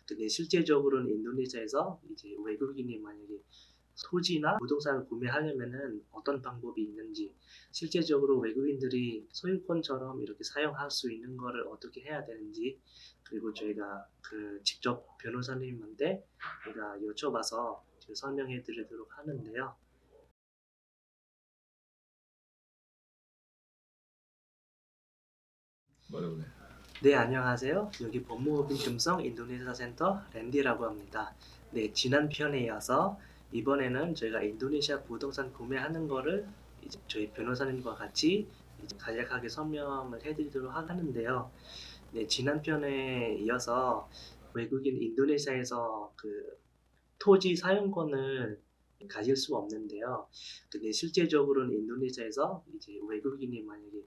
근데 실제적으로는 인도네시아에서 이제 외국인이 만약에 토지나 부동산을 구매하려면은 어떤 방법이 있는지, 실제적으로 외국인들이 소유권처럼 이렇게 사용할 수 있는 거를 어떻게 해야 되는지, 그리고 저희가 그 직접 변호사님한테 제가 여쭤봐서 설명해 드리도록 하는데요. 뭐라고 그래? 네, 안녕하세요. 여기 법무법인 금성 인도네시아 센터 랜디라고 합니다. 네, 지난 편에 이어서 이번에는 저희가 인도네시아 부동산 구매하는 거를 이제 저희 변호사님과 같이 이제 간략하게 설명을 해드리도록 하는데요. 네, 지난 편에 이어서 외국인 인도네시아에서 그 토지 사용권을 가질 수 없는데요. 근데 실제적으로는 인도네시아에서 이제 외국인이 만약에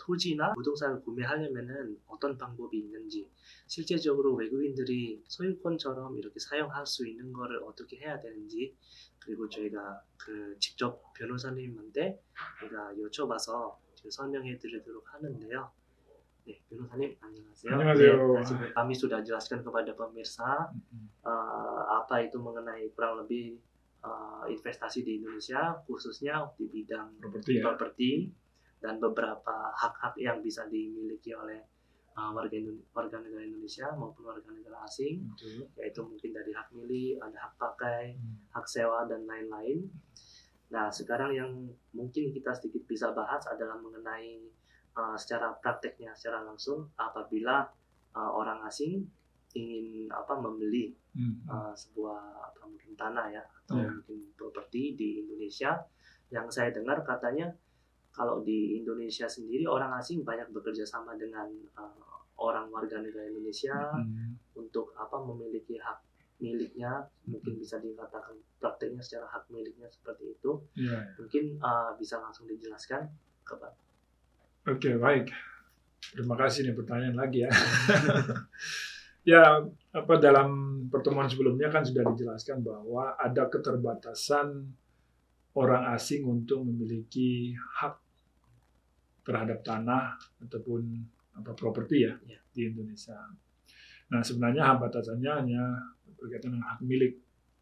토지나 부동산을 구매하려면은 어떤 방법이 있는지, 실제적으로 외국인들이 소유권처럼 이렇게 사용할 수 있는 거를 어떻게 해야 되는지, 그리고 저희가 그 직접 변호사님한테 제가 여쭤봐서 설명해 드리도록 하는데요. 네, 변호사님 안녕하세요. 네, 안녕하세요. kami sudah jelaskan kepada pemirsa apa itu mengenai kurang lebih investasi di Indonesia, khususnya di bidang properti ya. properti dan beberapa hak-hak yang bisa dimiliki oleh warga negara Indonesia maupun warga negara asing, Betul. yaitu mungkin dari hak milik, ada hak pakai, hak sewa dan lain-lain. Nah, sekarang yang mungkin kita sedikit bisa bahas adalah mengenai secara prakteknya, secara langsung apabila orang asing ingin membeli sebuah mungkin tanah ya atau mungkin properti di Indonesia. Yang saya dengar katanya kalau di Indonesia sendiri orang asing banyak bekerja sama dengan orang warga negara Indonesia untuk memiliki hak miliknya, mungkin bisa dikatakan prakteknya secara hak miliknya seperti itu. Mungkin bisa langsung dijelaskan ke Pak. Oke, baik. Terima kasih nih pertanyaan lagi ya. Ya, dalam pertemuan sebelumnya kan sudah dijelaskan bahwa ada keterbatasan orang asing untuk memiliki hak terhadap tanah ataupun properti ya di Indonesia. Nah, sebenarnya batasannya hanya berkaitan dengan hak milik.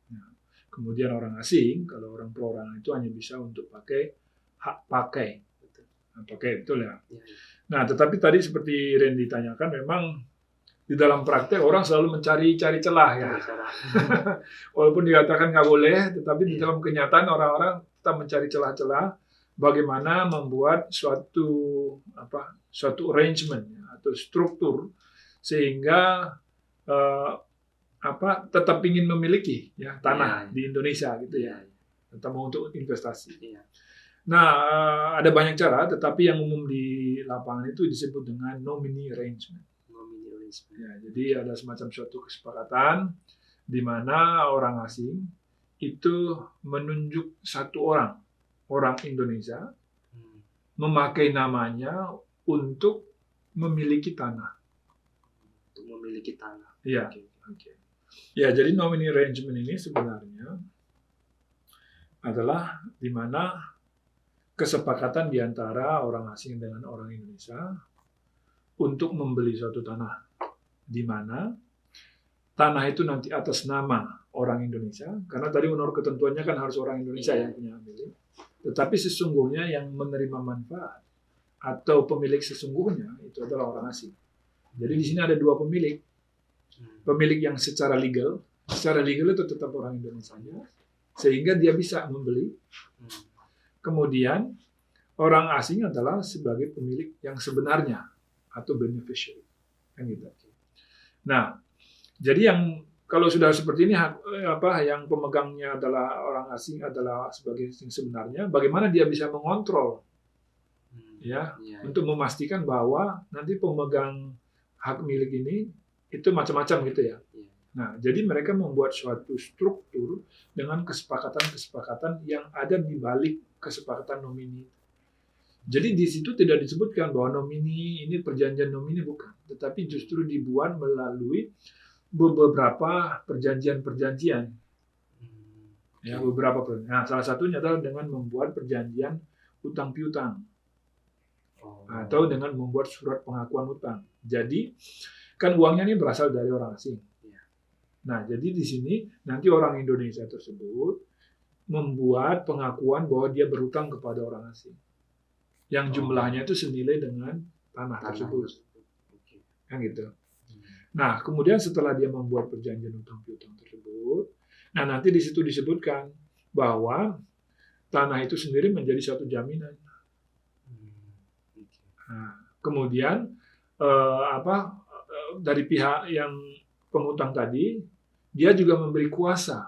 Nah, kemudian orang asing, kalau orang perorangan itu hanya bisa untuk pakai hak pakai. Pakai, betul ya. Nah, tetapi tadi seperti Randy tanyakan, memang di dalam praktek orang selalu mencari celah ya. Walaupun dikatakan nggak boleh, tetapi di dalam kenyataan orang-orang tetap mencari celah-celah bagaimana membuat suatu arrangement atau struktur sehingga tetap ingin memiliki ya tanah di Indonesia gitu ya, terutama untuk investasi. Nah, ada banyak cara, tetapi yang umum di lapangan itu disebut dengan nominee arrangement. Ya, jadi ada semacam suatu kesepakatan di mana orang asing itu menunjuk satu orang Indonesia memakai namanya untuk memiliki tanah. Untuk memiliki tanah. Iya. Okay. Ya, jadi nominee arrangement ini sebenarnya adalah di mana kesepakatan di antara orang asing dengan orang Indonesia untuk membeli suatu tanah, di mana tanah itu nanti atas nama orang Indonesia, karena tadi menurut ketentuannya kan harus orang Indonesia yang punya milik. Tetapi sesungguhnya yang menerima manfaat atau pemilik sesungguhnya itu adalah orang asing. Jadi di sini ada dua pemilik. Pemilik yang secara legal itu tetap orang Indonesia, sehingga dia bisa membeli. Kemudian orang asing adalah sebagai pemilik yang sebenarnya atau beneficiary, kan gitu. Nah, jadi yang kalau sudah seperti ini yang pemegangnya adalah orang asing adalah sebagai yang sebenarnya, bagaimana dia bisa mengontrol untuk memastikan bahwa nanti pemegang hak milik ini itu macam-macam gitu ya. Nah, jadi mereka membuat suatu struktur dengan kesepakatan-kesepakatan yang ada di balik kesepakatan nomini. Jadi di situ tidak disebutkan bahwa nomini ini perjanjian nomini, bukan, tetapi justru dibuat melalui beberapa perjanjian-perjanjian. Ya, beberapa perjanjian. Nah, salah satunya adalah dengan membuat perjanjian utang piutang. Atau dengan membuat surat pengakuan utang. Jadi, kan uangnya ini berasal dari orang asing. Nah, jadi di sini nanti orang Indonesia tersebut membuat pengakuan bahwa dia berhutang kepada orang asing yang jumlahnya itu senilai dengan tanah tersebut, Oke. kan gitu. Nah, kemudian setelah dia membuat perjanjian hutang piutang tersebut, nah nanti di situ disebutkan bahwa tanah itu sendiri menjadi suatu jaminan. Nah, kemudian dari pihak yang penghutang tadi, dia juga memberi kuasa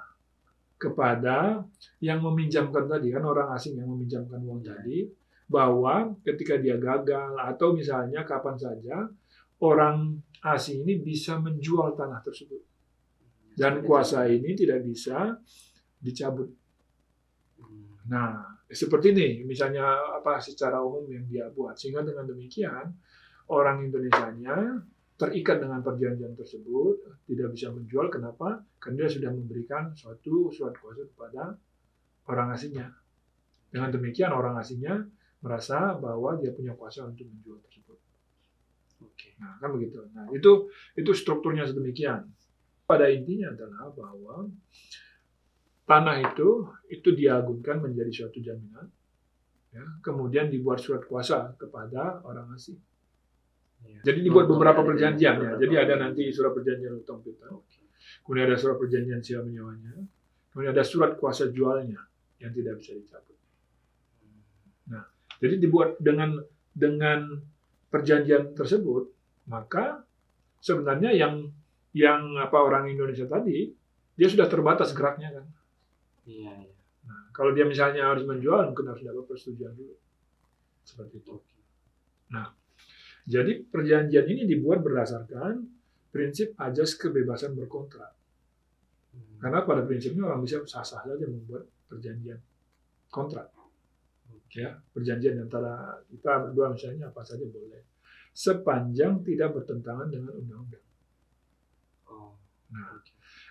kepada yang meminjamkan tadi, kan orang asing yang meminjamkan uang tadi, bahwa ketika dia gagal atau misalnya kapan saja orang asing ini bisa menjual tanah tersebut dan kuasa ini tidak bisa dicabut. Nah, seperti ini misalnya secara umum yang dia buat, sehingga dengan demikian orang Indonesianya terikat dengan perjanjian tersebut, tidak bisa menjual. Kenapa? Karena dia sudah memberikan suatu surat kuasa kepada orang asingnya. Dengan demikian orang asingnya merasa bahwa dia punya kuasa untuk menjual tersebut. Nah, kan begitu. Nah, itu strukturnya sedemikian. Pada intinya adalah bahwa tanah itu diagunkan menjadi suatu jaminan, ya, kemudian dibuat surat kuasa kepada orang asing. Jadi dibuat beberapa perjanjian, ya. Jadi ada nanti surat perjanjian hutang piutang, kemudian ada surat perjanjian sewa menyewanya, kemudian ada surat kuasa jualnya yang tidak bisa dicabut. Nah, jadi dibuat dengan perjanjian tersebut, maka sebenarnya yang orang Indonesia tadi dia sudah terbatas geraknya kan. Iya. Nah, kalau dia misalnya harus menjual, mungkin harus dapat persetujuan dulu. Seperti itu. Nah, jadi perjanjian ini dibuat berdasarkan prinsip ajas kebebasan berkontrak. Karena pada prinsipnya orang bisa sah-sah saja membuat perjanjian kontrak. Ya, perjanjian antara kita berdua misalnya apa saja boleh, sepanjang tidak bertentangan dengan undang-undang.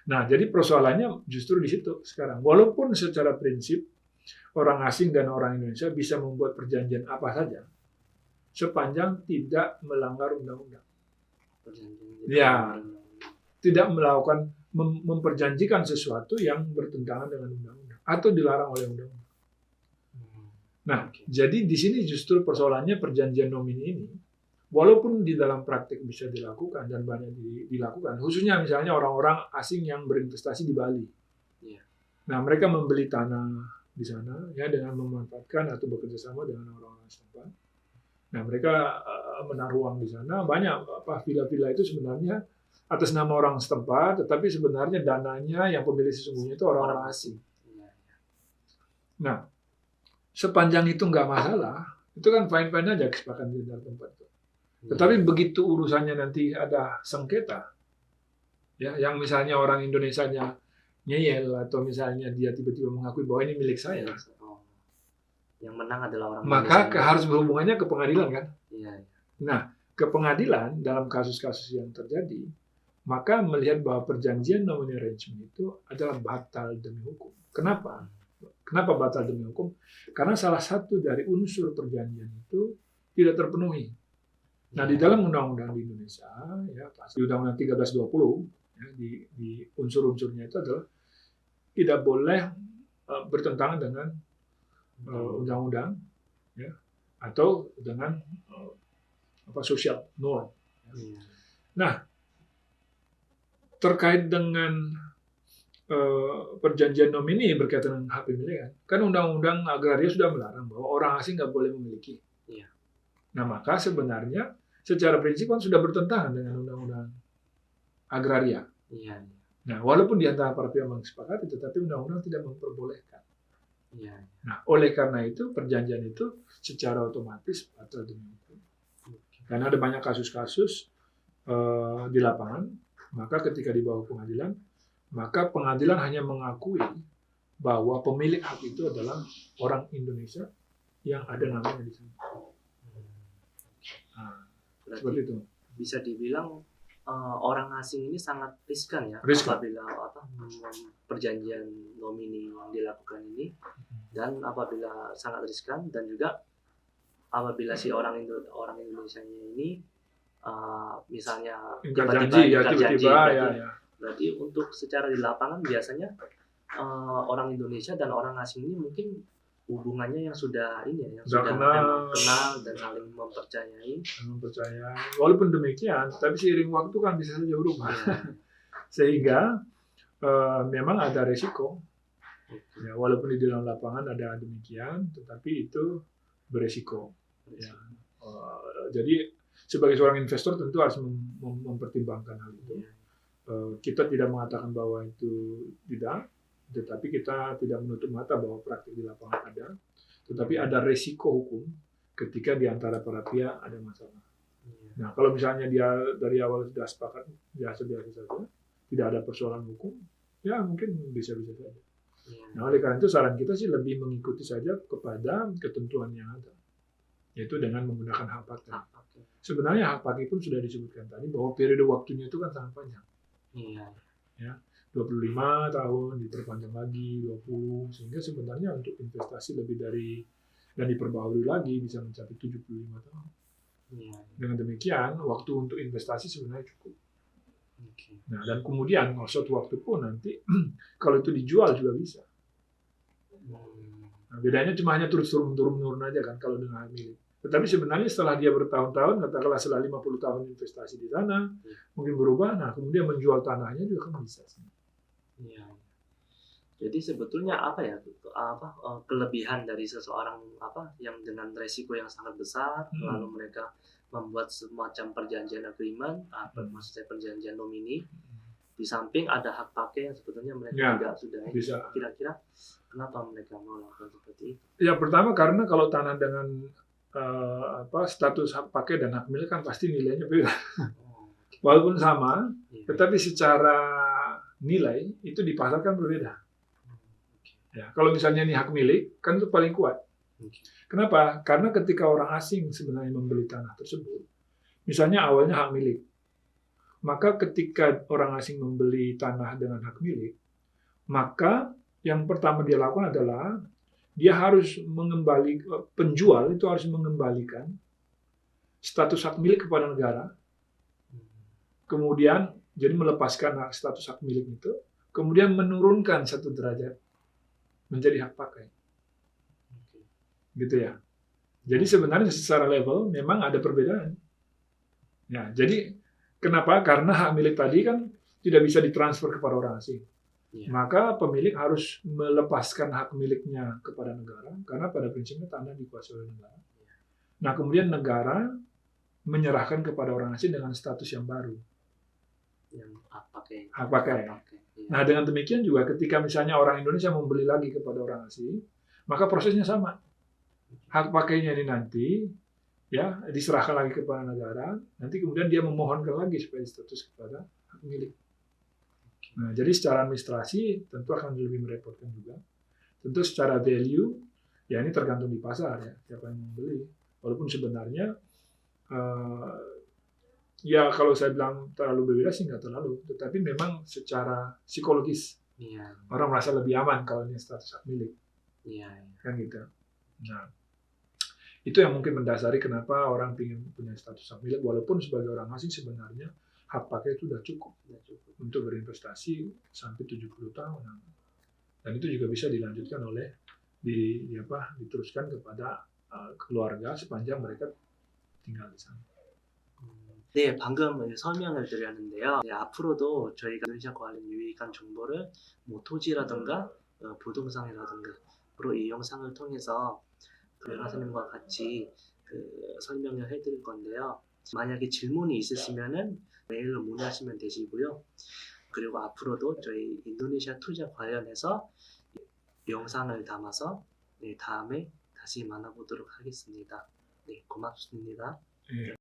Nah, jadi persoalannya justru di situ sekarang. Walaupun secara prinsip orang asing dan orang Indonesia bisa membuat perjanjian apa saja, sepanjang tidak melanggar undang-undang. Ya, tidak melakukan memperjanjikan sesuatu yang bertentangan dengan undang-undang atau dilarang oleh undang-undang. Nah, jadi di sini justru persoalannya perjanjian nomini ini, walaupun di dalam praktik bisa dilakukan dan banyak dilakukan, khususnya misalnya orang-orang asing yang berinvestasi di Bali. Nah, mereka membeli tanah di sana ya dengan memanfaatkan atau bekerja sama dengan orang-orang setempat. Nah, mereka menaruh uang di sana, banyak villa-villa itu sebenarnya atas nama orang setempat, tetapi sebenarnya dananya yang pemilik sesungguhnya itu orang-orang asing. Nah, sepanjang itu nggak masalah, itu kan fine-fine aja kesepakatan di dalam tempat itu. Tetapi begitu urusannya nanti ada sengketa, ya, yang misalnya orang Indonesianya ngeyel atau misalnya dia tiba-tiba mengakui bahwa ini milik saya, yang menang adalah orang maka Indonesia. harus berhubungannya ke pengadilan kan? Iya. Nah, ke pengadilan dalam kasus-kasus yang terjadi, maka melihat bahwa perjanjian nominal arrangement itu adalah batal demi hukum. Kenapa? Kenapa batal demi hukum? Karena salah satu dari unsur perjanjian itu tidak terpenuhi. Nah, di dalam undang-undang di Indonesia, ya, di Undang-Undang 1320, ya, di unsur-unsurnya itu adalah tidak boleh bertentangan dengan undang-undang, ya, atau dengan social norm. Ya. Nah, terkait dengan perjanjian nomini berkaitan dengan hak pemilikan, kan undang-undang agraria sudah melarang bahwa orang asing nggak boleh memiliki. Iya. Nah, maka sebenarnya secara prinsip kan sudah bertentangan dengan undang-undang agraria. Iya. Nah, walaupun di antara para pihak disepakati, tetapi undang-undang tidak memperbolehkan. Iya. Nah, oleh karena itu perjanjian itu secara otomatis batal demi hukum. Karena ada banyak kasus-kasus di lapangan, maka ketika dibawa ke pengadilan, maka pengadilan hanya mengakui bahwa pemilik hak itu adalah orang Indonesia yang ada namanya di sana. Nah, seperti itu. Bisa dibilang orang asing ini sangat riskan ya apabila perjanjian nomini yang dilakukan ini, dan apabila sangat riskan, dan juga apabila si orang Indonesia ini misalnya ingkar janji, ya. Berarti untuk secara di lapangan biasanya orang Indonesia dan orang asing ini mungkin hubungannya yang sudah ini ya, yang Sudah sudah kenal. memang kenal dan saling mempercayai. Percaya. Walaupun demikian, tapi seiring waktu kan bisa saja berubah. Ya, Sehingga memang ada resiko. oke. Ya, walaupun di dalam lapangan ada demikian, tetapi itu beresiko. Ya. Jadi sebagai seorang investor tentu harus mempertimbangkan hal itu. Ya, Kita tidak mengatakan bahwa itu tidak, tetapi kita tidak menutup mata bahwa praktik di lapangan ada. Tetapi ada resiko hukum ketika di antara para pihak ada masalah. ya, Nah, kalau misalnya dia dari awal sudah sepakat biasa-biasa saja, tidak ada persoalan hukum, ya mungkin bisa-bisa saja. ya. Nah, oleh karena itu saran kita sih lebih mengikuti saja kepada ketentuan yang ada, yaitu dengan menggunakan hak pakai. Oke. Sebenarnya hak pakai pun sudah disebutkan tadi bahwa periode waktunya itu kan sangat panjang. Iya. 25 tahun, diperpanjang lagi, 20, sehingga sebenarnya untuk investasi lebih dari dan diperbaharui lagi bisa mencapai 75 tahun. Iya. Dengan demikian, waktu untuk investasi sebenarnya cukup. Oke. Nah, dan kemudian suatu waktu pun nanti kalau itu dijual juga bisa. Nah, bedanya cuma hanya turun aja kan kalau dengan hak milik. Tetapi sebenarnya setelah dia bertahun-tahun, katakanlah setelah 50 tahun investasi di sana, mungkin berubah, nah kemudian menjual tanahnya juga kan bisa. Iya. Jadi sebetulnya apa ya, kelebihan dari seseorang yang dengan resiko yang sangat besar, lalu mereka membuat semacam perjanjian agreement, maksud saya perjanjian nomini, di samping ada hak pakai yang sebetulnya mereka Ya, juga sudah bisa. Kira-kira kenapa mereka mau lakukan seperti itu? Ya, pertama karena kalau tanah dengan status hak pakai dan hak milik kan pasti nilainya beda. Oh, Walaupun sama, iya. tetapi secara nilai itu dipasarkan berbeda. Ya, kalau misalnya ini hak milik, kan itu paling kuat. Oke. Kenapa? Karena ketika orang asing sebenarnya membeli tanah tersebut, misalnya awalnya hak milik, maka ketika orang asing membeli tanah dengan hak milik, maka yang pertama dia lakukan adalah dia harus penjual itu harus mengembalikan status hak milik kepada negara, kemudian jadi melepaskan status hak milik itu, kemudian menurunkan satu derajat menjadi hak pakai. Oke. Gitu ya. Jadi sebenarnya secara level memang ada perbedaan. Ya, jadi kenapa? Karena hak milik tadi kan tidak bisa ditransfer kepada orang asing. Iya. Maka pemilik harus melepaskan hak miliknya kepada negara, karena pada prinsipnya tanah dikuasai oleh negara. Nah, kemudian negara menyerahkan kepada orang asing dengan status yang baru. Yang hak pakai. Hak pakai. Iya. Nah, dengan demikian juga ketika misalnya orang Indonesia membeli lagi kepada orang asing, maka prosesnya sama. Hak pakainya ini nanti ya diserahkan lagi kepada negara, nanti kemudian dia memohonkan lagi supaya status kepada hak milik. Nah, jadi secara administrasi tentu akan lebih merepotkan juga. Tentu secara value, ya ini tergantung di pasar ya, siapa yang membeli. Walaupun sebenarnya, ya kalau saya bilang terlalu berbeda sih nggak terlalu. Tetapi memang secara psikologis, Iya. orang merasa lebih aman kalau ini status hak milik. Iya. Kan gitu. Nah, itu yang mungkin mendasari kenapa orang ingin punya status hak milik, walaupun sebagai orang asing sebenarnya hak pakai itu sudah cukup untuk berinvestasi sampai 70 tahun. Dan itu juga bisa dilanjutkan oleh diteruskan kepada keluarga sepanjang mereka tinggal di sana. 네, 방금 설명을 드렸는데요. 네, 앞으로도 저희가 인도네시아 관련 유익한 정보를 토지라든가 부동산이라든가 이 영상을 통해서 변호사님과 같이 설명을 해드릴 건데요. 만약에 질문이 있으시면은 메일로 문의하시면 되시고요. 그리고 앞으로도 저희 인도네시아 투자 관련해서 영상을 담아서 다음에 다시 만나보도록 하겠습니다. 네, 고맙습니다. 예.